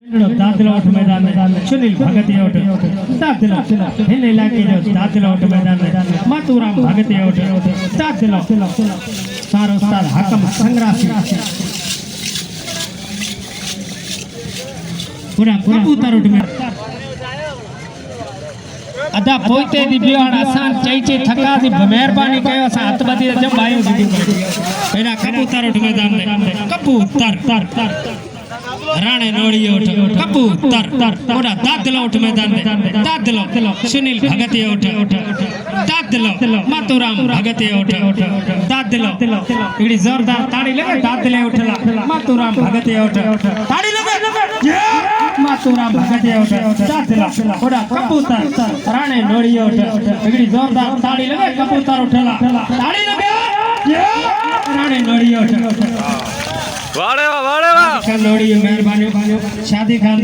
दादलोट मैदान में सुनील भगतियोट दादलो हिने लाके जो दादलोट मैदान में मातूराम भगतियोट दादलो सारो उस्ताद हकम संग्रासी पूरा कबूतरोट में अदा पोते दी बिहान आसान चईचे थका दी मेहरबानी कयो असा हथबदी जब बायो सुधी पेरा कबूतरोट मैदान में कबूतर राणे नोड़ियोट कबूतर पूरा दादलोट मैदान में दादलो सुनील भगतियोट दादलो मातूराम भगतियोट दादलो इडी जोरदार ताड़ी लगे दादले उठला मातूराम भगतियोट ताड़ी लगे मातूराम भगतियोट दादलो पूरा कबूतर राणे नोड़ियोट इडी जोरदार ताड़ी लगे कबूतर उठला ताड़ी लगे राणे नोड़ियोट वाड़े वाह नोड़ी मेहरबानी शादी खान